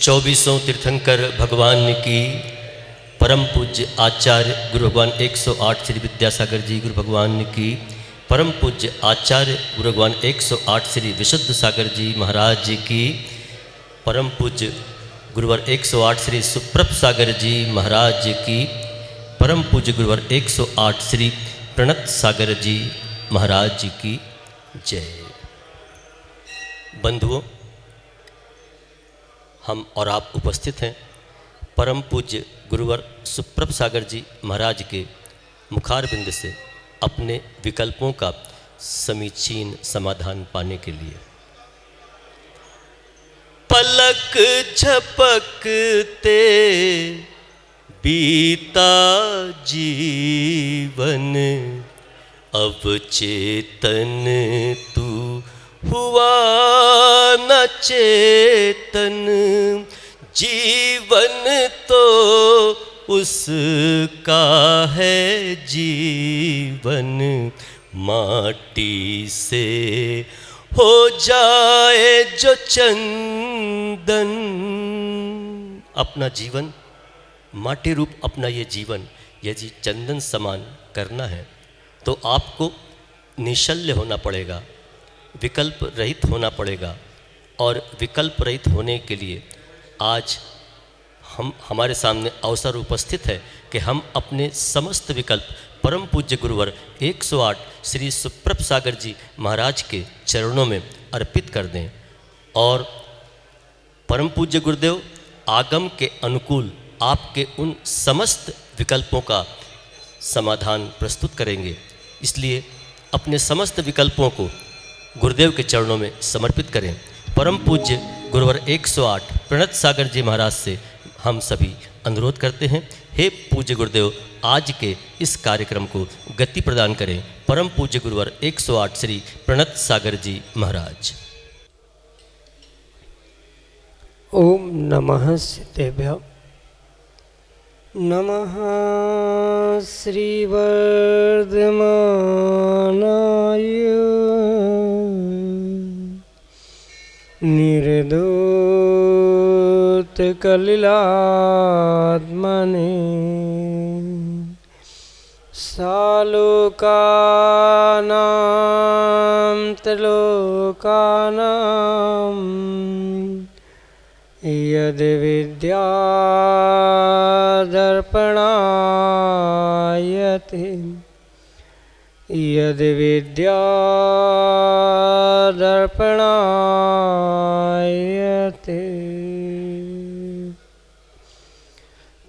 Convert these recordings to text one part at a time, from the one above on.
2400 तीर्थंकर भगवान की परम पूज्य आचार्य गुरु भगवान 108 श्री विद्यासागर जी गुरु भगवान की परम पूज्य आचार्य गुरु भगवान 108 श्री विशुद्ध सागर जी महाराज जी की परम पूज्य गुरुवर 108 श्री सुप्रभ सागर जी महाराज जी की परम पूज्य गुरुवर 108 श्री प्रणत सागर जी महाराज जी की जय। बंधुओं, हम और आप उपस्थित हैं परम पूज्य गुरुवर सुप्रभ सागर जी महाराज के मुखारबिंद से अपने विकल्पों का समीचीन समाधान पाने के लिए। पलक झपकते बीता जीवन, अब चेतन तू हुआ न चेतन, जीवन तो उसका है जीवन, माटी से हो जाए जो चंदन। अपना जीवन माटी रूप अपना ये जीवन यदि चंदन समान करना है तो आपको निश्चल्य होना पड़ेगा, विकल्प रहित होना पड़ेगा। और विकल्प रहित होने के लिए आज हमारे सामने अवसर उपस्थित है कि हम अपने समस्त विकल्प परम पूज्य गुरुवर 108 श्री सुप्रभ सागर जी महाराज के चरणों में अर्पित कर दें और परम पूज्य गुरुदेव आगम के अनुकूल आपके उन समस्त विकल्पों का समाधान प्रस्तुत करेंगे। इसलिए अपने समस्त विकल्पों को गुरुदेव के चरणों में समर्पित करें। परम पूज्य गुरुवर 108 प्रणत सागर जी महाराज से हम सभी अनुरोध करते हैं, हे पूज्य गुरुदेव आज के इस कार्यक्रम को गति प्रदान करें। परम पूज्य गुरुवर 108 श्री प्रणत सागर जी महाराज। ओम नमः सिद्धेभ्यो नमः श्री वर्धमानाय निर्दूत कलिलात्मने सालोकानां त्रिलोकानां यद विद्या दर्पणायते यद विद्या दर्पणायते।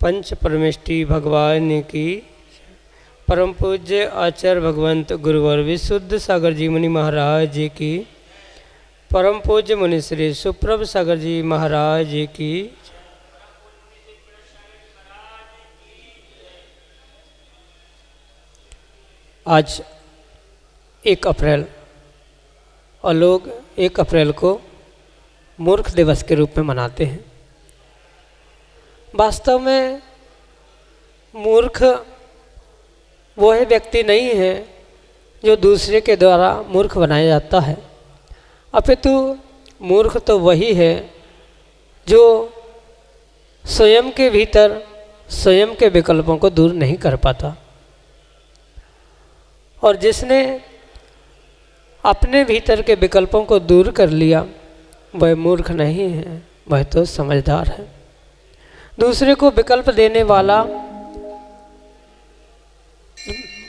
पंच परमेष्टि भगवान की परम पूज्य आचार्य भगवंत गुरुवर विशुद्ध सागर जी मुनि महाराज जी की परम पूज्य मुनि श्री सुप्रभ सागर जी महाराज जी की। आज 1 अप्रैल और लोग 1 अप्रैल को मूर्ख दिवस के रूप में मनाते हैं। वास्तव में मूर्ख वह व्यक्ति नहीं है जो दूसरे के द्वारा मूर्ख बनाया जाता है, अपितु मूर्ख तो वही है जो स्वयं के भीतर स्वयं के विकल्पों को दूर नहीं कर पाता। और जिसने अपने भीतर के विकल्पों को दूर कर लिया वह मूर्ख नहीं है, वह तो समझदार है। दूसरे को विकल्प देने वाला,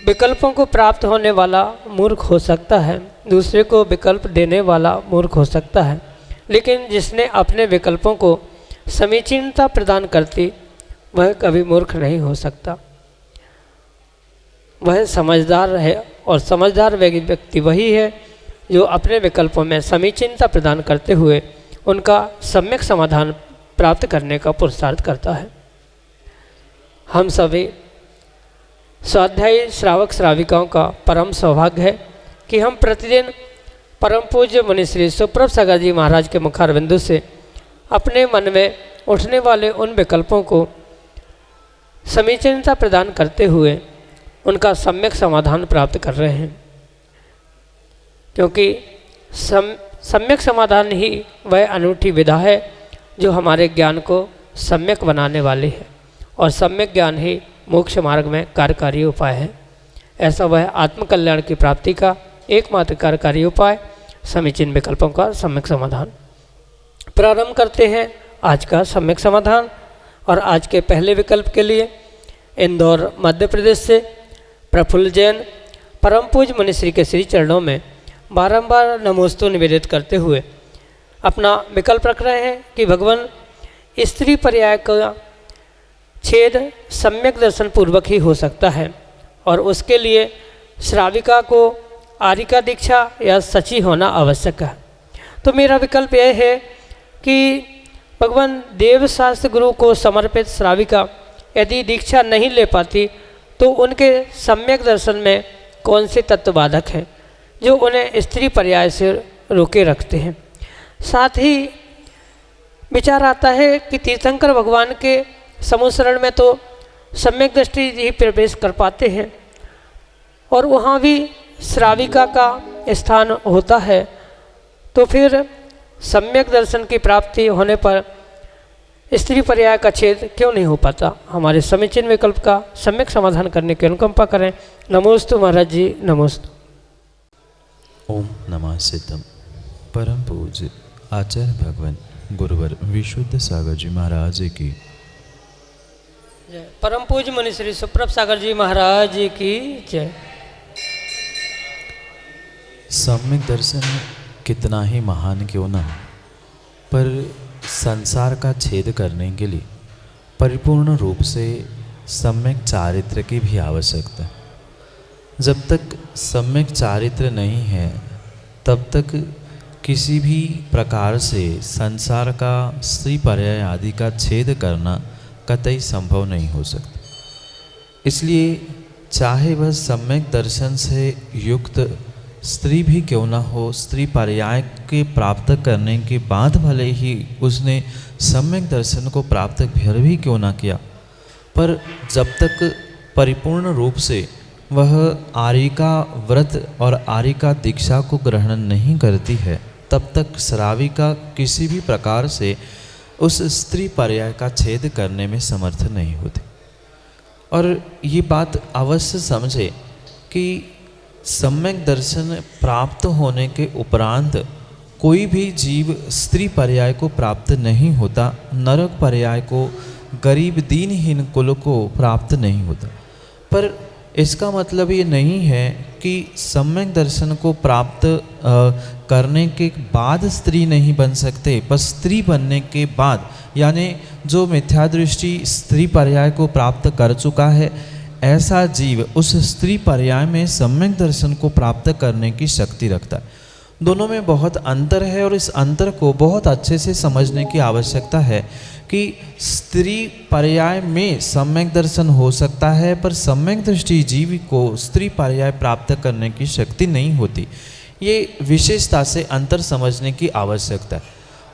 विकल्पों को प्राप्त होने वाला मूर्ख हो सकता है, दूसरे को विकल्प देने वाला मूर्ख हो सकता है, लेकिन जिसने अपने विकल्पों को समीचीनता प्रदान करती वह कभी मूर्ख नहीं हो सकता। वह समझदार है और समझदार व्यक्ति वही है जो अपने विकल्पों में समीचीनता प्रदान करते हुए उनका सम्यक समाधान प्राप्त करने का पुरुषार्थ करता है। हम सभी स्वाध्यायी श्रावक श्राविकाओं का परम सौभाग्य है कि हम प्रतिदिन परम पूज्य मुनि श्री सुप्रभ सागर जी महाराज के मुखारबिंदु से अपने मन में उठने वाले उन विकल्पों को समीचीनता प्रदान करते हुए उनका सम्यक समाधान प्राप्त कर रहे हैं, क्योंकि सम्यक समाधान ही वह अनूठी विधा है जो हमारे ज्ञान को सम्यक बनाने वाली है, और सम्यक ज्ञान ही मोक्ष मार्ग में कार्यकारी उपाय है। ऐसा वह आत्मकल्याण की प्राप्ति का एकमात्र कार्यकारी उपाय समीचीन विकल्पों का सम्यक समाधान। प्रारंभ करते हैं आज का सम्यक समाधान। और आज के पहले विकल्प के लिए इंदौर मध्य प्रदेश से प्रफुल्ल जैन परम पूज्य मुनिश्री के श्री चरणों में बारंबार नमोस्तु निवेदित करते हुए अपना विकल्प रख रहे हैं कि भगवान स्त्री पर्याय का छेद सम्यक दर्शन पूर्वक ही हो सकता है, और उसके लिए श्राविका को आरिका दीक्षा या सची होना आवश्यक है। तो मेरा विकल्प यह है कि भगवान देवशास्त्र गुरु को समर्पित श्राविका यदि दीक्षा नहीं ले पाती तो उनके सम्यक दर्शन में कौन से तत्व बाधक हैं जो उन्हें स्त्री पर्याय से रोके रखते हैं। साथ ही विचार आता है कि तीर्थंकर भगवान के समुशरण में तो सम्यक दृष्टि ही प्रवेश कर पाते हैं, और वहाँ भी श्राविका का स्थान होता है, तो फिर सम्यक दर्शन की प्राप्ति होने पर स्त्री पर्याय का छेद क्यों नहीं हो पाता। हमारे समीचीन विकल्प का सम्यक समाधान करने की अनुकंपा करें। नमोस्तु महाराज जी, नमोस्तु। ओम नमः सिद्धम। परम पूज्य आचार्य भगवान गुरुवर विशुद्ध सागर जी महाराज की जय। परम पूज्य मुनि श्री सुप्रभ सागर जी महाराज की जय। सम्यक दर्शन कितना ही महान क्यों ना हो, पर संसार का छेद करने के लिए परिपूर्ण रूप से सम्यक चारित्र की भी आवश्यकता है। जब तक सम्यक चारित्र नहीं है तब तक किसी भी प्रकार से संसार का स्त्री पर्याय आदि का छेद करना कतई संभव नहीं हो सकता। इसलिए चाहे वह सम्यक दर्शन से युक्त स्त्री भी क्यों ना हो, स्त्री पर्याय के प्राप्त करने के बाद भले ही उसने सम्यक दर्शन को प्राप्त फिर भी क्यों ना किया, पर जब तक परिपूर्ण रूप से वह आरिका व्रत और आरिका दीक्षा को ग्रहण नहीं करती है तब तक श्राविका किसी भी प्रकार से उस स्त्री पर्याय का छेद करने में समर्थ नहीं होती। और ये बात अवश्य समझे कि सम्यक दर्शन प्राप्त होने के उपरांत कोई भी जीव स्त्री पर्याय को प्राप्त नहीं होता, नरक पर्याय को, गरीब दीनहीन कुल को प्राप्त नहीं होता। पर इसका मतलब ये नहीं है कि सम्यक दर्शन को प्राप्त करने के बाद स्त्री नहीं बन सकते, पर स्त्री बनने के बाद, यानी जो मिथ्या दृष्टि स्त्री पर्याय को प्राप्त कर चुका है ऐसा जीव उस स्त्री पर्याय में सम्यक दर्शन को प्राप्त करने की शक्ति रखता है। दोनों में बहुत अंतर है और इस अंतर को बहुत अच्छे से समझने की आवश्यकता है कि स्त्री पर्याय में सम्यक दर्शन हो सकता है पर सम्यक दृष्टि जीव को स्त्री पर्याय प्राप्त करने की शक्ति नहीं होती। ये विशेषता से अंतर समझने की आवश्यकता है।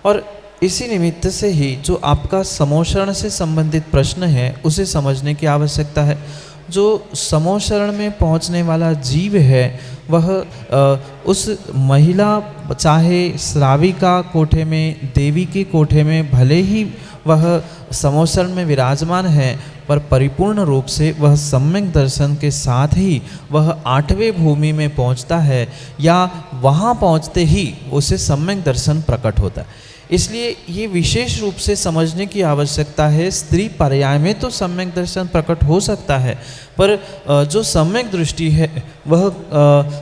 और इसी निमित्त से ही जो आपका समोषण से संबंधित प्रश्न है उसे समझने की आवश्यकता है। जो समोषण में पहुंचने वाला जीव है वह उस महिला, चाहे श्राविका कोठे में, देवी की कोठे में भले ही वह समोषण में विराजमान है, पर परिपूर्ण रूप से वह सम्यक दर्शन के साथ ही वह 8वें भूमि में पहुंचता है या वहां पहुंचते ही उसे सम्यक दर्शन प्रकट होता है। इसलिए ये विशेष रूप से समझने की आवश्यकता है। स्त्री पर्याय में तो सम्यक दर्शन प्रकट हो सकता है, पर जो सम्यक दृष्टि है वह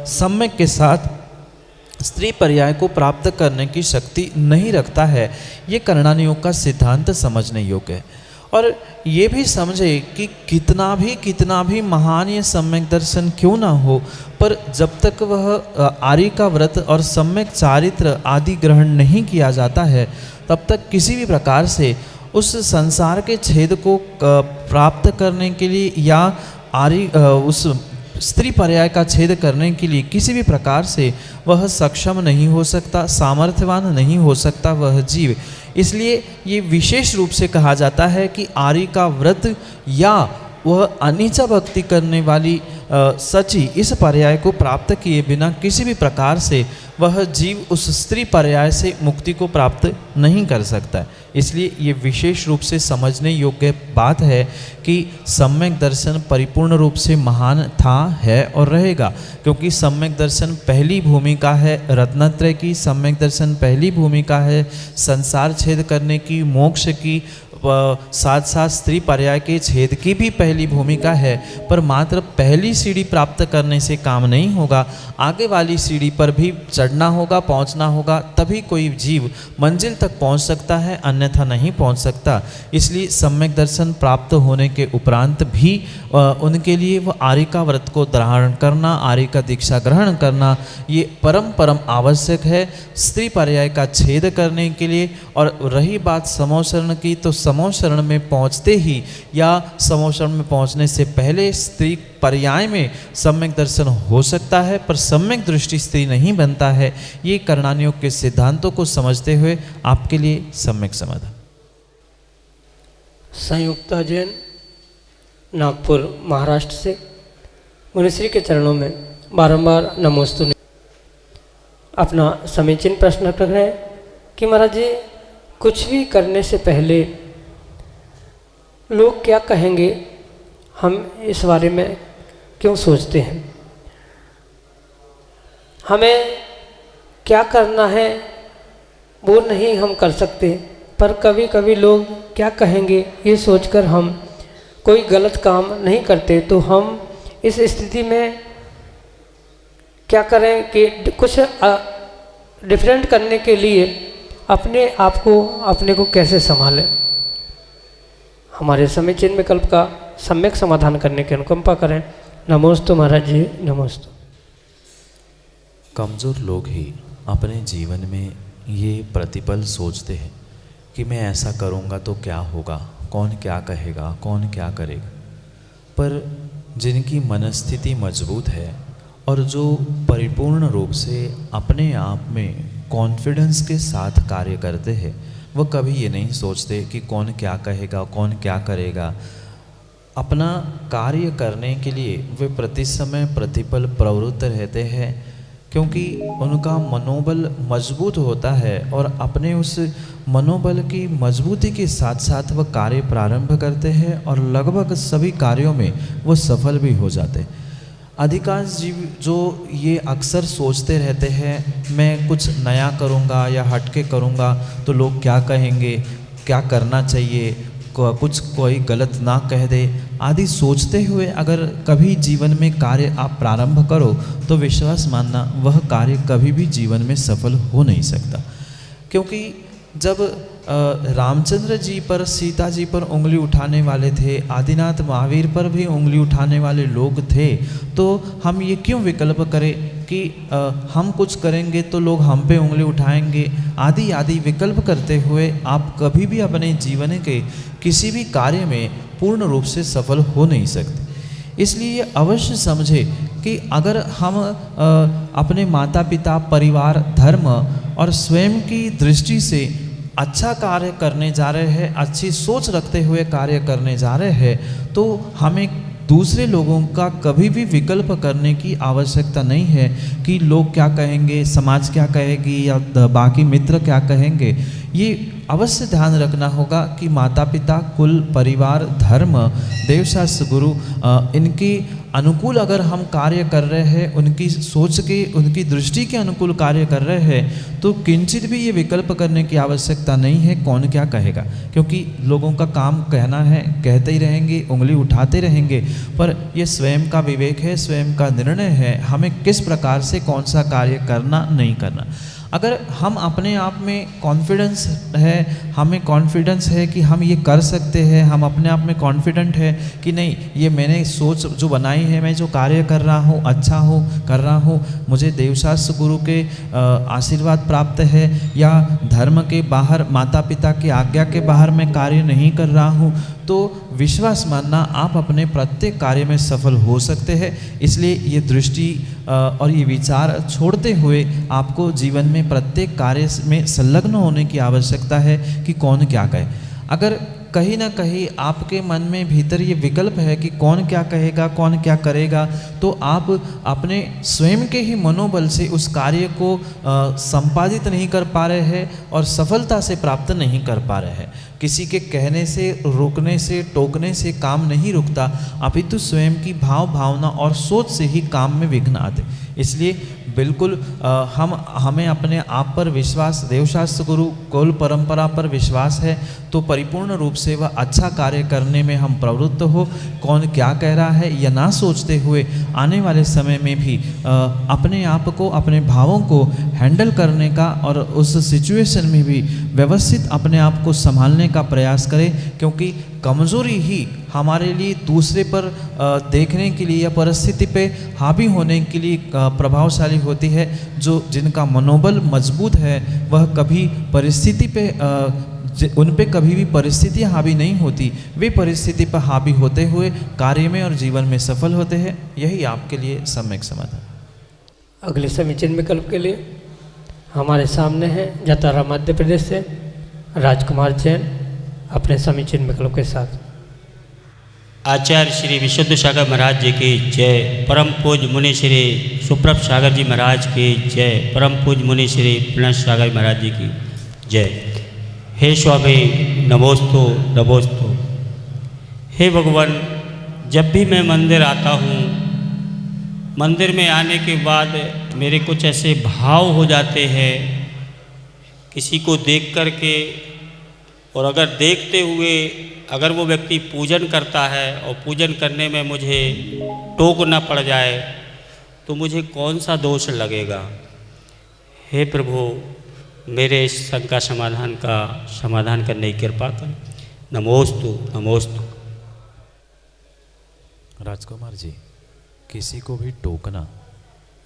सम्यक के साथ स्त्री पर्याय को प्राप्त करने की शक्ति नहीं रखता है। ये करणानि योग का सिद्धांत समझने योग्य है। और ये भी समझे कि कितना भी महान ये सम्यक दर्शन क्यों ना हो, पर जब तक वह आर्य का व्रत और सम्यक चारित्र आदि ग्रहण नहीं किया जाता है तब तक किसी भी प्रकार से उस संसार के छेद को प्राप्त करने के लिए या उस स्त्री पर्याय का छेद करने के लिए किसी भी प्रकार से वह सक्षम नहीं हो सकता, सामर्थ्यवान नहीं हो सकता वह जीव। इसलिए ये विशेष रूप से कहा जाता है कि आर्य का व्रत या वह अनीचा भक्ति करने वाली सची इस पर्याय को प्राप्त किए बिना किसी भी प्रकार से वह जीव उस स्त्री पर्याय से मुक्ति को प्राप्त नहीं कर सकता है। इसलिए ये विशेष रूप से समझने योग्य बात है कि सम्यक दर्शन परिपूर्ण रूप से महान था, है और रहेगा, क्योंकि सम्यक दर्शन पहली भूमिका है रत्नत्रय की, सम्यक दर्शन पहली भूमिका है संसार छेद करने की, मोक्ष की, साथ साथ स्त्री पर्याय के छेद की भी पहली भूमिका है। पर मात्र पहली सीढ़ी प्राप्त करने से काम नहीं होगा, आगे वाली सीढ़ी पर भी चढ़ना होगा, पहुंचना होगा, तभी कोई जीव मंजिल तक पहुंच सकता है, अन्यथा नहीं पहुंच सकता। इसलिए सम्यक दर्शन प्राप्त होने के उपरांत भी उनके लिए वह आर्यिका व्रत को धारण करना, आर्यिका दीक्षा ग्रहण करना ये परम आवश्यक है स्त्री पर्याय का छेद करने के लिए। और रही बात समोशरण की, तो समोशरण में पहुंचते ही या समोशरण में पहुंचने से पहले स्त्री पर्याय में सम्यक दर्शन हो सकता है, पर सम्यक दृष्टि स्त्री नहीं बनता है। ये करणानियोग के सिद्धांतों को समझते हुए आपके लिए सम्यक समाधान। संयुक्ता जैन नागपुर महाराष्ट्र से मुनिश्री के चरणों में बारंबार नमोस्तु अपना समीचीन प्रश्न रख रहे हैं कि महाराज जी, कुछ भी करने से पहले लोग क्या कहेंगे, हम इस बारे में क्यों सोचते हैं? हमें क्या करना है वो नहीं हम कर सकते, पर कभी कभी लोग क्या कहेंगे ये सोचकर हम कोई गलत काम नहीं करते। तो हम इस स्थिति में क्या करें कि कुछ डिफरेंट करने के लिए अपने को कैसे संभालें, हमारे समीचीन विकल्प का सम्यक समाधान करने की अनुकंपा करें। नमोस्तु महाराज जी, नमोस्तु। कमज़ोर लोग ही अपने जीवन में ये प्रतिपल सोचते हैं कि मैं ऐसा करूँगा तो क्या होगा, कौन क्या कहेगा, कौन क्या करेगा। पर जिनकी मनस्थिति मजबूत है और जो परिपूर्ण रूप से अपने आप में कॉन्फिडेंस के साथ कार्य करते हैं, वह कभी ये नहीं सोचते कि कौन क्या कहेगा, कौन क्या करेगा। अपना कार्य करने के लिए वे प्रति समय प्रतिपल प्रवृत्त रहते हैं, क्योंकि उनका मनोबल मजबूत होता है और अपने उस मनोबल की मजबूती के साथ साथ वह कार्य प्रारंभ करते हैं और लगभग सभी कार्यों में वो सफल भी हो जाते हैं। अधिकांश जीव जो ये अक्सर सोचते रहते हैं मैं कुछ नया करूँगा या हटके करूँगा तो लोग क्या कहेंगे, क्या करना चाहिए, कुछ कोई गलत ना कह दे आदि सोचते हुए अगर कभी जीवन में कार्य आप प्रारंभ करो तो विश्वास मानना वह कार्य कभी भी जीवन में सफल हो नहीं सकता। क्योंकि जब रामचंद्र जी पर, सीता जी पर उंगली उठाने वाले थे, आदिनाथ महावीर पर भी उंगली उठाने वाले लोग थे, तो हम ये क्यों विकल्प करें कि हम कुछ करेंगे तो लोग हम पे उंगली उठाएंगे, आदि आदि विकल्प करते हुए आप कभी भी अपने जीवन के किसी भी कार्य में पूर्ण रूप से सफल हो नहीं सकते। इसलिए ये अवश्य समझे कि अगर हम अपने माता पिता, परिवार, धर्म और स्वयं की दृष्टि से अच्छा कार्य करने जा रहे हैं, अच्छी सोच रखते हुए कार्य करने जा रहे हैं, तो हमें दूसरे लोगों का कभी भी विकल्प करने की आवश्यकता नहीं है कि लोग क्या कहेंगे, समाज क्या कहेगी या बाकी मित्र क्या कहेंगे। ये अवश्य ध्यान रखना होगा कि माता पिता, कुल, परिवार, धर्म, देवशास्त्र, गुरु इनकी अनुकूल अगर हम कार्य कर रहे हैं, उनकी सोच के, उनकी दृष्टि के अनुकूल कार्य कर रहे हैं, तो किंचित भी ये विकल्प करने की आवश्यकता नहीं है कौन क्या कहेगा। क्योंकि लोगों का काम कहना है, कहते ही रहेंगे, उंगली उठाते रहेंगे, पर ये स्वयं का विवेक है, स्वयं का निर्णय है हमें किस प्रकार से कौन सा कार्य करना, नहीं करना। अगर हम अपने आप में कॉन्फिडेंस है, हमें कॉन्फिडेंस है कि हम ये कर सकते हैं, हम अपने आप में कॉन्फिडेंट है कि नहीं ये मैंने सोच जो बनाई है, मैं जो कार्य कर रहा हूँ अच्छा हूँ, कर रहा हूँ, मुझे देवशास्त्र गुरु के आशीर्वाद प्राप्त है, या धर्म के बाहर, माता पिता की आज्ञा के बाहर मैं कार्य नहीं कर रहा हूँ, तो विश्वास मानना आप अपने प्रत्येक कार्य में सफल हो सकते हैं। इसलिए ये दृष्टि और ये विचार छोड़ते हुए आपको जीवन में प्रत्येक कार्य में संलग्न होने की आवश्यकता है कि कौन क्या कहे। अगर कहीं ना कहीं आपके मन में भीतर ये विकल्प है कि कौन क्या कहेगा, कौन क्या करेगा, तो आप अपने स्वयं के ही मनोबल से उस कार्य को संपादित नहीं कर पा रहे हैं और सफलता से प्राप्त नहीं कर पा रहे हैं। किसी के कहने से, रोकने से, टोकने से काम नहीं रुकता, अपितु स्वयं की भावना और सोच से ही काम में विघ्न आते। इसलिए बिल्कुल हमें अपने आप पर विश्वास, देवशास्त्र गुरु कुल परंपरा पर विश्वास है तो परिपूर्ण रूप से वह अच्छा कार्य करने में हम प्रवृत्त हो। कौन क्या कह रहा है यह ना सोचते हुए आने वाले समय में भी अपने आप को, अपने भावों को हैंडल करने का और उस सिचुएशन में भी व्यवस्थित अपने आप को संभालने का प्रयास करें, क्योंकि कमज़ोरी ही हमारे लिए दूसरे पर देखने के लिए या परिस्थिति पे हावी होने के लिए प्रभावशाली होती है। जो जिनका मनोबल मजबूत है वह कभी परिस्थिति पे उन पे कभी भी परिस्थितियाँ हावी नहीं होती, वे परिस्थिति पर हावी होते हुए कार्य में और जीवन में सफल होते हैं। यही आपके लिए सम्यक समाधान। अगले समीचीन विकल्प के लिए हमारे सामने है जतारा मध्य प्रदेश से राजकुमार जैन अपने समीचीन विकल्प के साथ। आचार्य श्री विशुद्ध सागर महाराज जी की जय। परम पूज्य मुनि श्री सुप्रभ सागर जी महाराज की जय। परम पूज्य मुनि श्री प्रणश सागर महाराज जी की जय। हे स्वामी नमोस्तु नमोस्तु। हे भगवान, जब भी मैं मंदिर आता हूँ, मंदिर में आने के बाद मेरे कुछ ऐसे भाव हो जाते हैं किसी को देख कर के, और अगर देखते हुए अगर वो व्यक्ति पूजन करता है और पूजन करने में मुझे टोक न पड़ जाए तो मुझे कौन सा दोष लगेगा। हे प्रभु, मेरे इस शंका समाधान करने की कृपा कर। नमोस्तु नमोस्तु। राजकुमार जी, किसी को भी टोकना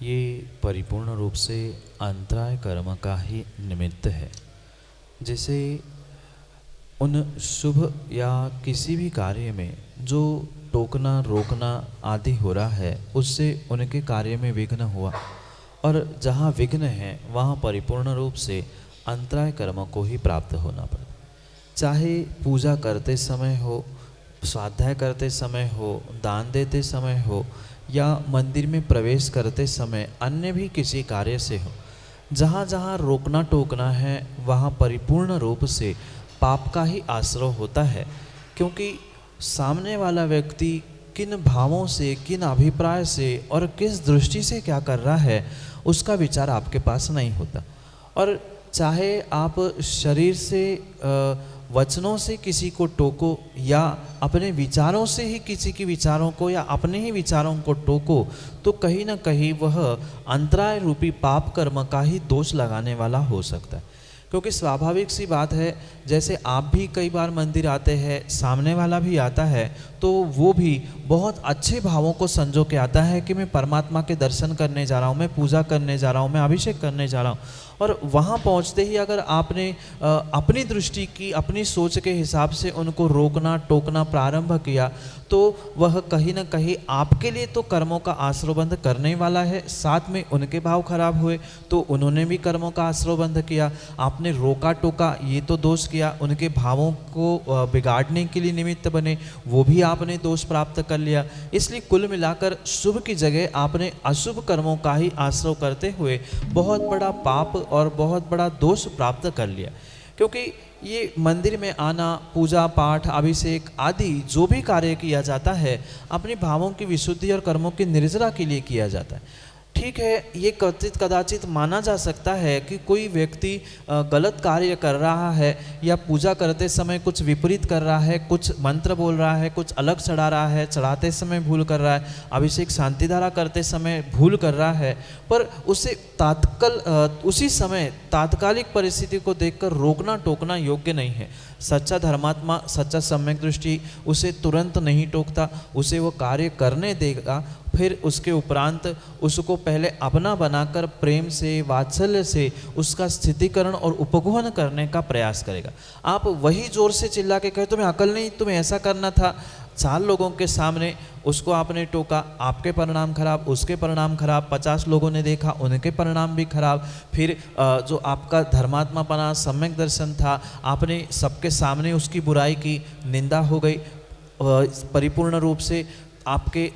ये परिपूर्ण रूप से अंतराय कर्म का ही निमित्त है। जैसे उन शुभ या किसी भी कार्य में जो टोकना, रोकना आदि हो रहा है, उससे उनके कार्य में विघ्न हुआ, और जहाँ विघ्न है वहाँ परिपूर्ण रूप से अंतराय कर्म को ही प्राप्त होना पड़ता। चाहे पूजा करते समय हो, स्वाध्याय करते समय हो, दान देते समय हो, या मंदिर में प्रवेश करते समय अन्य भी किसी कार्य से हो, जहाँ जहाँ रोकना टोकना है वहाँ परिपूर्ण रूप से पाप का ही आश्रय होता है। क्योंकि सामने वाला व्यक्ति किन भावों से, किन अभिप्राय से और किस दृष्टि से क्या कर रहा है उसका विचार आपके पास नहीं होता। और चाहे आप शरीर से, वचनों से किसी को टोको या अपने विचारों से ही किसी के विचारों को या अपने ही विचारों को टोको, तो कहीं ना कहीं वह अंतराय रूपी पाप कर्म का ही दोष लगाने वाला हो सकता है। क्योंकि स्वाभाविक सी बात है, जैसे आप भी कई बार मंदिर आते हैं, सामने वाला भी आता है, तो वो भी बहुत अच्छे भावों को संजो के आता है कि मैं परमात्मा के दर्शन करने जा रहा हूँ, मैं पूजा करने जा रहा हूँ, मैं अभिषेक करने जा रहा हूँ। और वहाँ पहुँचते ही अगर आपने अपनी दृष्टि की, अपनी सोच के हिसाब से उनको रोकना टोकना प्रारंभ किया, तो वह कहीं ना कहीं आपके लिए तो कर्मों का आश्रयबंध करने वाला है, साथ में उनके भाव खराब हुए तो उन्होंने भी कर्मों का आश्रयबंध किया। आपने रोका टोका ये तो दोष किया, उनके भावों को बिगाड़ने के लिए निमित्त बने, वो भी आपने दोष प्राप्त कर लिया। इसलिए कुल मिलाकर शुभ की जगह आपने अशुभ कर्मों का ही आश्रय करते हुए बहुत बड़ा पाप और बहुत बड़ा दोष प्राप्त कर लिया। क्योंकि ये मंदिर में आना, पूजा पाठ, अभिषेक आदि जो भी कार्य किया जाता है अपने भावों की विशुद्धि और कर्मों की निर्जरा के लिए किया जाता है। ठीक है, ये कदाचित माना जा सकता है कि कोई व्यक्ति गलत कार्य कर रहा है या पूजा करते समय कुछ विपरीत कर रहा है, कुछ मंत्र बोल रहा है, कुछ अलग चढ़ा रहा है, चढ़ाते समय भूल कर रहा है, अभिषेक शांति धारा करते समय भूल कर रहा है, पर उसे उसी समय तात्कालिक परिस्थिति को देखकर रोकना टोकना योग्य नहीं है। सच्चा धर्मात्मा, सच्चा सम्यक दृष्टि उसे तुरंत नहीं टोकता, उसे वो कार्य करने देगा, फिर उसके उपरांत उसको पहले अपना बनाकर प्रेम से, वात्सल्य से उसका स्थितिकरण और उपगोहन करने का प्रयास करेगा। आप वही जोर से चिल्ला के कहे तुम्हें अकल नहीं, तुम्हें ऐसा करना था, 4 लोगों के सामने उसको आपने टोका, आपके परिणाम खराब, उसके परिणाम खराब, 50 लोगों ने देखा उनके परिणाम भी खराब। फिर जो आपका धर्मात्मापना, सम्यक दर्शन था, आपने सबके सामने उसकी बुराई की, निंदा हो गई, परिपूर्ण रूप से आपके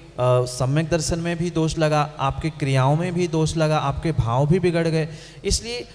सम्यक दर्शन में भी दोष लगा, आपके क्रियाओं में भी दोष लगा, आपके भाव भी बिगड़ गए। इसलिए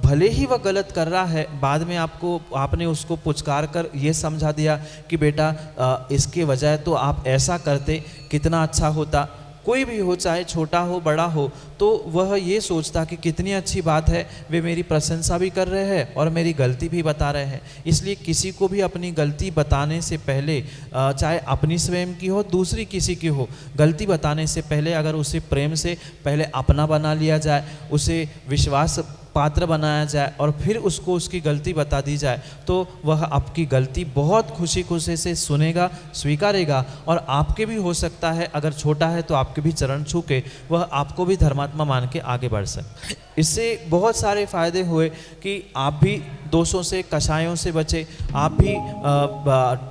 भले ही वह गलत कर रहा है, बाद में आपने उसको पुचकार कर ये समझा दिया कि बेटा इसके वजह तो आप ऐसा करते कितना अच्छा होता। कोई भी हो, चाहे छोटा हो बड़ा हो, तो वह ये सोचता कि कितनी अच्छी बात है, वे मेरी प्रशंसा भी कर रहे हैं और मेरी गलती भी बता रहे हैं। इसलिए किसी को भी अपनी गलती बताने से पहले, चाहे अपनी स्वयं की हो, दूसरी किसी की हो, गलती बताने से पहले अगर उसे प्रेम से पहले अपना बना लिया जाए, उसे विश्वास पात्र बनाया जाए और फिर उसको उसकी गलती बता दी जाए, तो वह आपकी गलती बहुत खुशी खुशी से सुनेगा, स्वीकारेगा और आपके भी हो सकता है, अगर छोटा है तो आपके भी चरण छू के वह आपको भी धर्मात्मा मान के आगे बढ़ सके। इससे बहुत सारे फायदे हुए कि आप भी दोषों से, कषायों से बचे, आप भी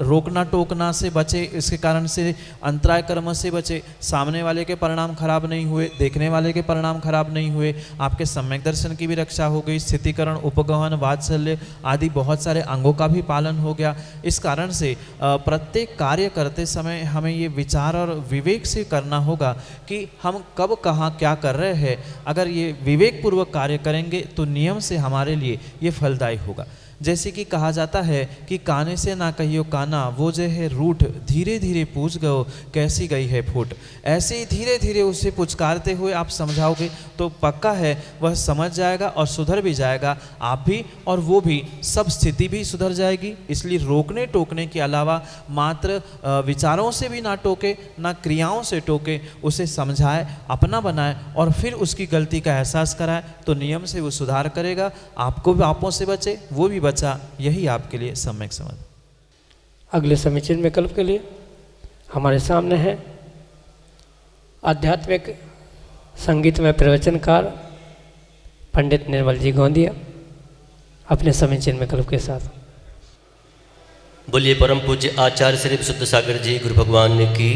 रोकना टोकना से बचे, इसके कारण से अंतराय कर्म से बचे, सामने वाले के परिणाम खराब नहीं हुए, देखने वाले के परिणाम खराब नहीं हुए, आपके सम्यक दर्शन की भी रक्षा हो गई, स्थितिकरण, उपगमन, वात्सल्य आदि बहुत सारे अंगों का भी पालन हो गया। इस कारण से प्रत्येक कार्य करते समय हमें ये विचार और विवेक से करना होगा कि हम कब कहाँ क्या कर रहे हैं। अगर ये विवेक पूर्वक कार्य करेंगे तो नियम से हमारे लिए ये फलदायी होगा। जैसे कि कहा जाता है कि काने से ना कहियो काना, वो जो है रूठ, धीरे धीरे पूछ गयो कैसी गई है फूट। ऐसे ही धीरे धीरे उसे पुचकारते हुए आप समझाओगे तो पक्का है वह समझ जाएगा और सुधर भी जाएगा, आप भी और वो भी, सब स्थिति भी सुधर जाएगी। इसलिए रोकने टोकने के अलावा मात्र विचारों से भी ना टोके, ना क्रियाओं से टोके, उसे समझाए, अपना बनाए और फिर उसकी गलती का एहसास कराए, तो नियम से वो सुधार करेगा, आपको भी पापों से बचे, वो भी बचा। यही आपके लिए सम्यक समझ। अगले समीचीन विकल्प के लिए हमारे सामने है आध्यात्मिक संगीतमय प्रवचनकार पंडित निर्मल जी गोंदिया अपने समीचीन विकल्प के साथ। बोलिए परम पूज्य आचार्य श्री विशुद्ध सागर जी गुरु भगवान की,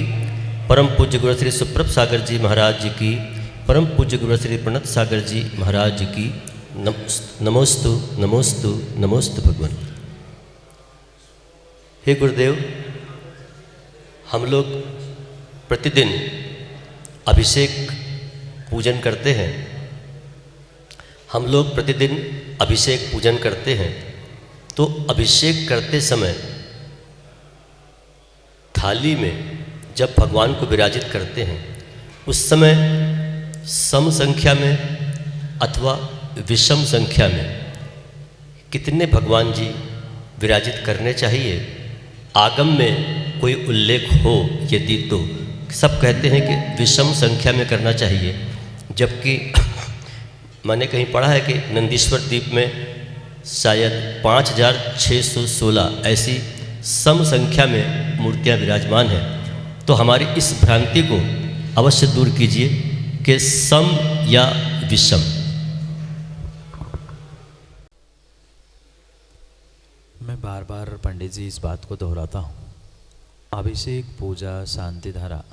परम पूज्य गुरु श्री सुप्रभ सागर जी महाराज जी की, परम पूज्य गुरु श्री प्रणत सागर जी महाराज जी की नमोस्तु नमोस्तु नमोस्तु भगवान। हे गुरुदेव, हम लोग प्रतिदिन अभिषेक पूजन करते हैं, हम लोग प्रतिदिन अभिषेक पूजन करते हैं। तो अभिषेक करते समय थाली में जब भगवान को विराजित करते हैं, उस समय सम संख्या में अथवा विषम संख्या में कितने भगवान जी विराजित करने चाहिए? आगम में कोई उल्लेख हो यदि तो सब कहते हैं कि विषम संख्या में करना चाहिए, जबकि मैंने कहीं पढ़ा है कि नंदीश्वर द्वीप में शायद 5616 ऐसी सम संख्या में मूर्तियां विराजमान हैं। तो हमारी इस भ्रांति को अवश्य दूर कीजिए कि सम या विषम। मैं बार बार पंडित जी इस बात को दोहराता हूँ, अभिषेक, पूजा, शांति धारा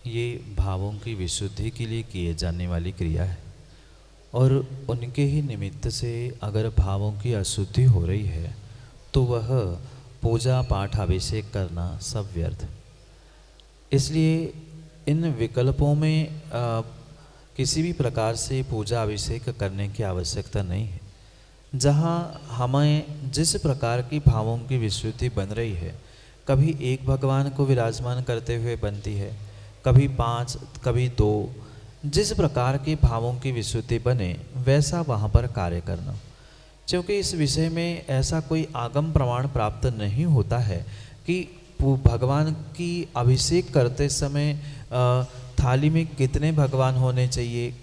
ये भावों की विशुद्धि के लिए किए जाने वाली क्रिया है और उनके ही निमित्त से अगर भावों की अशुद्धि हो रही है तो वह पूजा पाठ अभिषेक करना सब व्यर्थ। इसलिए इन विकल्पों में किसी भी प्रकार से पूजा अभिषेक करने की आवश्यकता नहीं है। जहाँ हमें जिस प्रकार की भावों की विशुद्धि बन रही है, कभी एक भगवान को विराजमान करते हुए बनती है, कभी 5, कभी 2, जिस प्रकार के भावों की विशुद्धि बने वैसा वहाँ पर कार्य करना। क्योंकि इस विषय में ऐसा कोई आगम प्रमाण प्राप्त नहीं होता है कि भगवान की अभिषेक करते समय थाली में कितने भगवान होने चाहिए,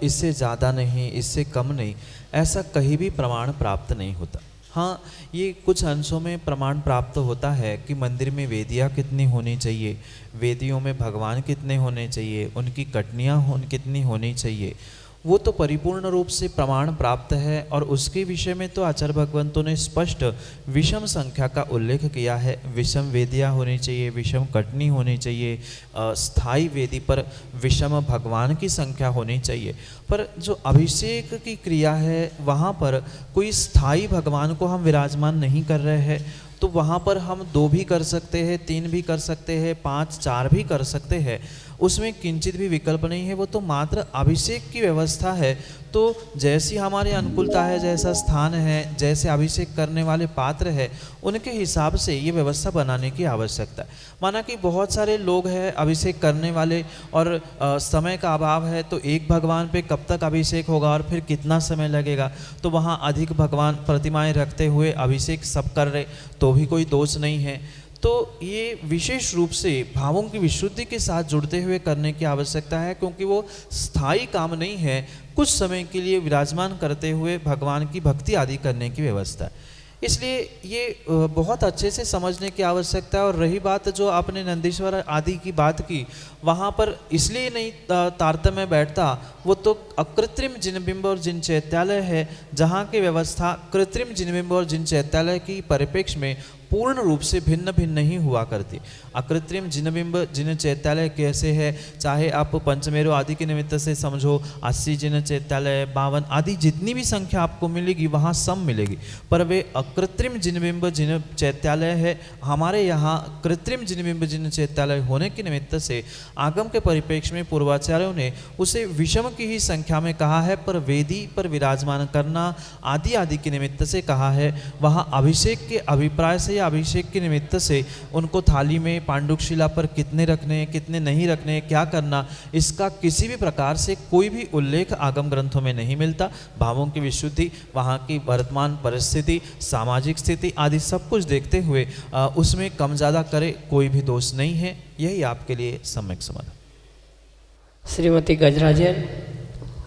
इससे ज़्यादा नहीं, इससे कम नहीं, ऐसा कहीं भी प्रमाण प्राप्त नहीं होता। हाँ, ये कुछ अंशों में प्रमाण प्राप्त होता है कि मंदिर में वेदियाँ कितनी होनी चाहिए, वेदियों में भगवान कितने होने चाहिए, उनकी कटनियाँ कितनी होनी चाहिए, वो तो परिपूर्ण रूप से प्रमाण प्राप्त है। और उसके विषय में तो आचार्य भगवंतों ने स्पष्ट विषम संख्या का उल्लेख किया है। विषम वेदियाँ होनी चाहिए, विषम कटनी होनी चाहिए, स्थायी वेदी पर विषम भगवान की संख्या होनी चाहिए। पर जो अभिषेक की क्रिया है वहाँ पर कोई स्थायी भगवान को हम विराजमान नहीं कर रहे हैं, तो वहाँ पर हम 2 भी कर सकते हैं, 3 भी कर सकते हैं, 5, 4 भी कर सकते हैं, उसमें किंचित भी विकल्प नहीं है। वो तो मात्र अभिषेक की व्यवस्था है। तो जैसी हमारी अनुकूलता है, जैसा स्थान है, जैसे अभिषेक करने वाले पात्र है, उनके हिसाब से ये व्यवस्था बनाने की आवश्यकता है। माना कि बहुत सारे लोग हैं अभिषेक करने वाले और समय का अभाव है, तो एक भगवान पे कब तक अभिषेक होगा और फिर कितना समय लगेगा, तो वहाँ अधिक भगवान प्रतिमाएं रखते हुए अभिषेक सब कर रहे तो भी कोई दोष नहीं है। तो ये विशेष रूप से भावों की विशुद्धि के साथ जुड़ते हुए करने की आवश्यकता है, क्योंकि वो स्थायी काम नहीं है, कुछ समय के लिए विराजमान करते हुए भगवान की भक्ति आदि करने की व्यवस्था है। इसलिए ये बहुत अच्छे से समझने की आवश्यकता है। और रही बात जो आपने नंदीश्वर आदि की बात की, वहाँ पर इसलिए नहीं तारतम्य बैठता, वो तो अकृत्रिम जिनबिंब और जिन चैत्यालय है, जहाँ की व्यवस्था कृत्रिम जिनबिंब और जिन चैत्यालय की परिप्रेक्ष्य में पूर्ण रूप से भिन्न भिन्न नहीं हुआ करती। अकृत्रिम जिनबिंब जिन चैत्यालय कैसे है, चाहे आप पंचमेरु आदि के निमित्त से समझो, 80 जिन चैत्यालय, 52 आदि जितनी भी संख्या आपको मिलेगी वहाँ सम मिलेगी, पर वे अकृत्रिम जिनबिंब जिन चैत्यालय है। हमारे यहाँ कृत्रिम जिनबिंब जिन चैत्यालय होने के निमित्त से आगम के परिप्रेक्ष्य में पूर्वाचार्यों ने उसे विषम की ही संख्या में कहा है, पर वेदी पर विराजमान करना आदि आदि के निमित्त से कहा है। वहाँ अभिषेक के अभिप्राय से या अभिषेक के निमित्त से उनको थाली में पांडुकशिला पर कितने रखने, कितने नहीं रखने, क्या करना, इसका किसी भी प्रकार से कोई भी उल्लेख आगम ग्रंथों में नहीं मिलता। भावों की विशुद्धि, वहाँ की वर्तमान परिस्थिति, सामाजिक स्थिति आदि सब कुछ देखते हुए उसमें कम ज़्यादा करे कोई भी दोष नहीं है। यही आपके लिए सम्यक समाधान। श्रीमती गजराजन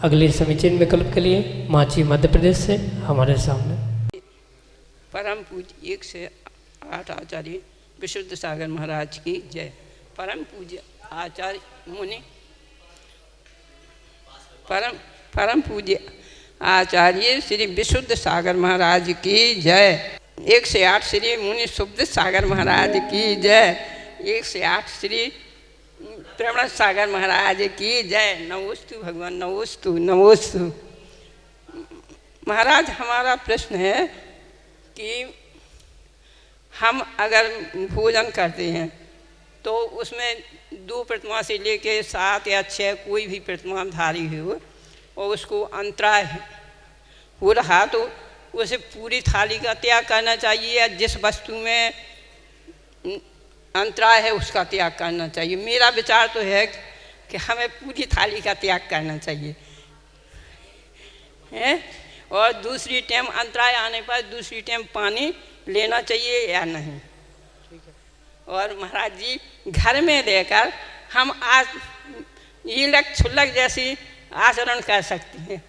अगले समीचीन विकल्प के लिए माची मध्य प्रदेश से हमारे सामने। परम पूज्य 1 से 8 आचार्य विशुद्ध सागर महाराज की जय। परम पूज्य आचार्य मुनि परम पूज्य आचार्य श्री विशुद्ध सागर महाराज की जय। 1 से 8 श्री मुनि शुद्ध सागर महाराज की जय। 1 से 8 श्री प्रवण सागर महाराज की जय। नमोस्तु भगवान, नमोस्तु नमोस्तु। महाराज, हमारा प्रश्न है कि हम अगर भोजन करते हैं तो उसमें 2 प्रतिमा से लेके 7 या 6 कोई भी प्रतिमा धारी हो और उसको अंतराय हो रहा, तो उसे पूरी थाली का त्याग करना चाहिए या जिस वस्तु में अंतराय है उसका त्याग करना चाहिए? मेरा विचार तो है कि हमें पूरी थाली का त्याग करना चाहिए है, और दूसरी टाइम अंतराय आने पर दूसरी टाइम पानी लेना चाहिए या नहीं। और महाराज जी, घर में रहकर हम आज ये लग छुल्लक जैसी आचरण कर सकते हैं।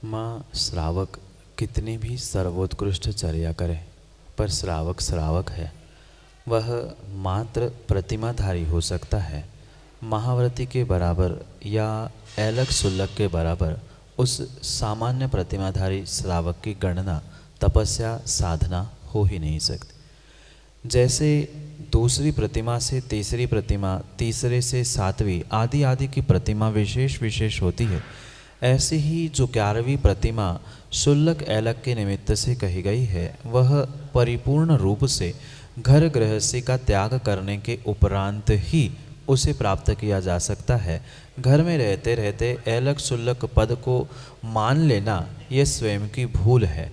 माँ, श्रावक कितनी भी सर्वोत्कृष्ट चर्या करे, पर श्रावक श्रावक है, वह मात्र प्रतिमाधारी हो सकता है। महाव्रती के बराबर या ऐलक सुल्लक के बराबर उस सामान्य प्रतिमाधारी श्रावक की गणना तपस्या साधना हो ही नहीं सकती। जैसे दूसरी प्रतिमा से तीसरी प्रतिमा, तीसरे से 7वीं आदि आदि की प्रतिमा विशेष विशेष होती है, ऐसे ही जो 11वीं प्रतिमा शुल्लक ऐलक के निमित्त से कही गई है, वह परिपूर्ण रूप से घर गृहस्थी का त्याग करने के उपरांत ही उसे प्राप्त किया जा सकता है। घर में रहते रहते ऐलक शुल्लक पद को मान लेना यह स्वयं की भूल है,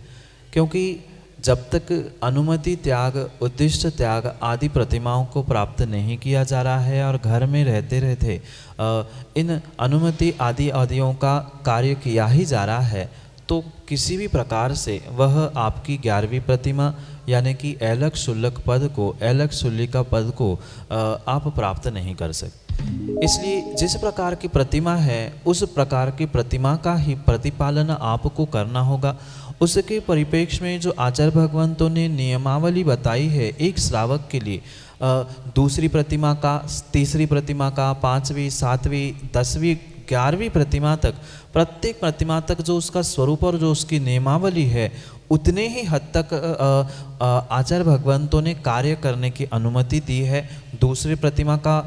क्योंकि जब तक अनुमति त्याग, उद्दिष्ट त्याग आदि प्रतिमाओं को प्राप्त नहीं किया जा रहा है और घर में रहते रहते इन अनुमति आदि आदियों का कार्य किया ही जा रहा है, तो किसी भी प्रकार से वह आपकी 11वीं प्रतिमा यानी कि ऐलक शुल्लक पद को, ऐलक शुल्लिका पद को आप प्राप्त नहीं कर सकते। इसलिए जिस प्रकार की प्रतिमा है उस प्रकार की प्रतिमा का ही प्रतिपालन आपको करना होगा। उसके परिप्रेक्ष्य में जो आचार्य भगवंतों ने नियमावली बताई है एक श्रावक के लिए, दूसरी प्रतिमा का, तीसरी प्रतिमा का, 5वीं, 7वीं, 10वीं, 11वीं प्रतिमा तक, प्रत्येक प्रतिमा तक जो उसका स्वरूप और जो उसकी नियमावली है उतने ही हद तक आचार्य भगवंतों ने कार्य करने की अनुमति दी है। दूसरी प्रतिमा का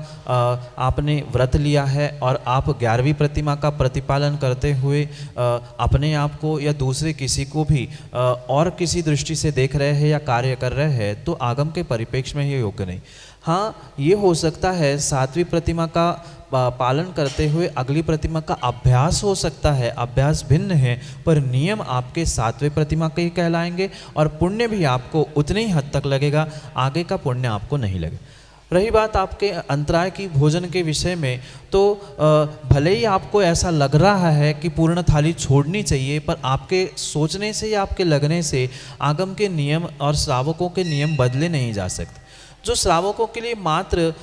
आपने व्रत लिया है और आप 11वीं प्रतिमा का प्रतिपालन करते हुए अपने आप को या दूसरे किसी को भी और किसी दृष्टि से देख रहे हैं या कार्य कर रहे हैं तो आगम के परिप्रेक्ष्य में ये योग्य नहीं। हाँ, ये हो सकता है 7वीं प्रतिमा का पालन करते हुए अगली प्रतिमा का अभ्यास हो सकता है, अभ्यास भिन्न है, पर नियम आपके 7वें प्रतिमा के ही कहलाएंगे और पुण्य भी आपको उतने ही हद तक लगेगा, आगे का पुण्य आपको नहीं लगे। रही बात आपके अंतराय की भोजन के विषय में, तो भले ही आपको ऐसा लग रहा है कि पूर्ण थाली छोड़नी चाहिए, पर आपके सोचने से या आपके लगने से आगम के नियम और श्रावकों के नियम बदले नहीं जा सकते। जो श्रावकों के लिए मात्र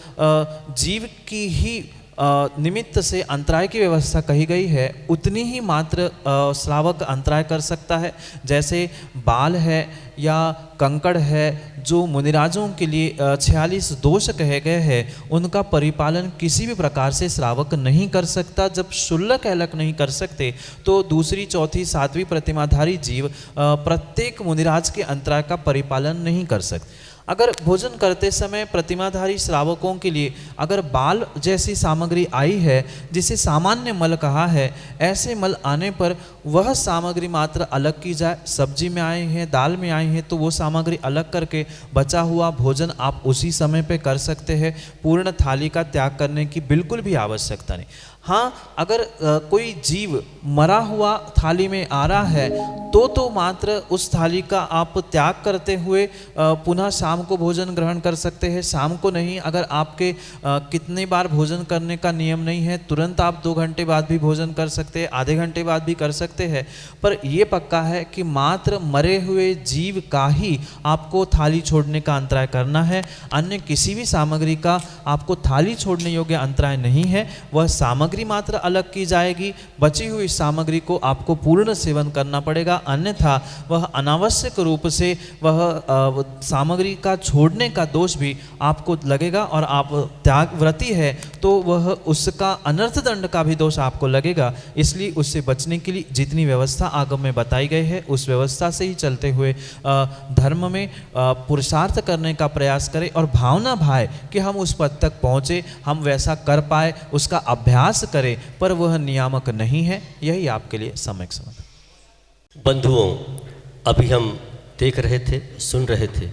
जीव की ही निमित्त से अंतराय की व्यवस्था कही गई है उतनी ही मात्र श्रावक अंतराय कर सकता है। जैसे बाल है या कंकड़ है, जो मुनिराजों के लिए 46 दोष कहे गए हैं, उनका परिपालन किसी भी प्रकार से श्रावक नहीं कर सकता। जब शुल्लक अलग नहीं कर सकते तो दूसरी, चौथी, 7वीं प्रतिमाधारी जीव प्रत्येक मुनिराज के अंतराय का परिपालन नहीं कर सकते। अगर भोजन करते समय प्रतिमाधारी श्रावकों के लिए अगर बाल जैसी सामग्री आई है जिसे सामान्य मल कहा है, ऐसे मल आने पर वह सामग्री मात्र अलग की जाए। सब्जी में आए हैं, दाल में आए हैं, तो वो सामग्री अलग करके बचा हुआ भोजन आप उसी समय पे कर सकते हैं। पूर्ण थाली का त्याग करने की बिल्कुल भी आवश्यकता नहीं। हाँ, अगर कोई जीव मरा हुआ थाली में आ रहा है तो मात्र उस थाली का आप त्याग करते हुए पुनः शाम को भोजन ग्रहण कर सकते हैं, शाम को नहीं। अगर आपके कितने बार भोजन करने का नियम नहीं है, तुरंत आप 2 घंटे बाद भी भोजन कर सकते हैं, आधे घंटे बाद भी कर सकते हैं, पर यह पक्का है कि मात्र मरे हुए जीव का ही आपको थाली छोड़ने का अंतराय करना है। अन्य किसी भी सामग्री का आपको थाली छोड़ने योग्य अंतराय नहीं है। वह सामग्री मात्र अलग की जाएगी, बची हुई सामग्री को आपको पूर्ण सेवन करना पड़ेगा, अन्यथा वह अनावश्यक रूप से वह सामग्री का छोड़ने का दोष भी आपको लगेगा और आप त्यागव्रती है तो वह उसका अनर्थ दंड का भी दोष आपको लगेगा। इसलिए उससे बचने के लिए जितनी व्यवस्था आगम में बताई गई है उस व्यवस्था से ही चलते हुए धर्म में पुरुषार्थ करने का प्रयास करें और भावना भाए कि हम उस पद तक पहुँचे, हम वैसा कर पाए, उसका अभ्यास करें, पर वह नियामक नहीं है। यही आपके लिए सम्यक समाधान। बंधुओं, अभी हम देख रहे थे, सुन रहे थे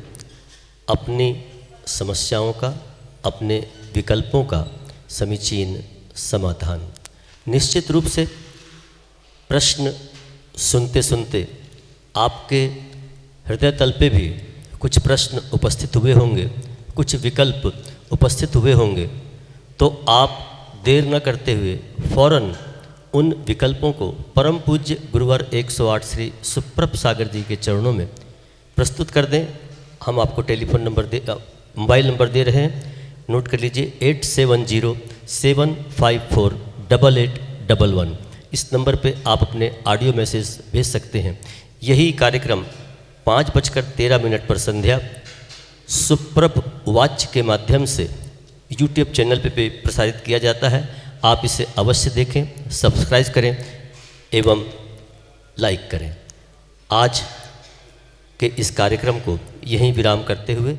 अपनी समस्याओं का, अपने विकल्पों का समीचीन समाधान। निश्चित रूप से प्रश्न सुनते सुनते आपके हृदय तल पे भी कुछ प्रश्न उपस्थित हुए होंगे, कुछ विकल्प उपस्थित हुए होंगे, तो आप देर न करते हुए फौरन उन विकल्पों को परम पूज्य गुरुवर 108 श्री सुप्रभ सागर जी के चरणों में प्रस्तुत कर दें। हम आपको टेलीफोन नंबर मोबाइल नंबर दे रहे हैं, नोट कर लीजिए 8707548811। इस नंबर पे आप अपने ऑडियो मैसेज भेज सकते हैं। यही कार्यक्रम 5:13 पर संध्या सुप्रभ वाच के माध्यम से यूट्यूब चैनल पे प्रसारित किया जाता है। आप इसे अवश्य देखें, सब्सक्राइब करें एवं लाइक करें। आज के इस कार्यक्रम को यहीं विराम करते हुए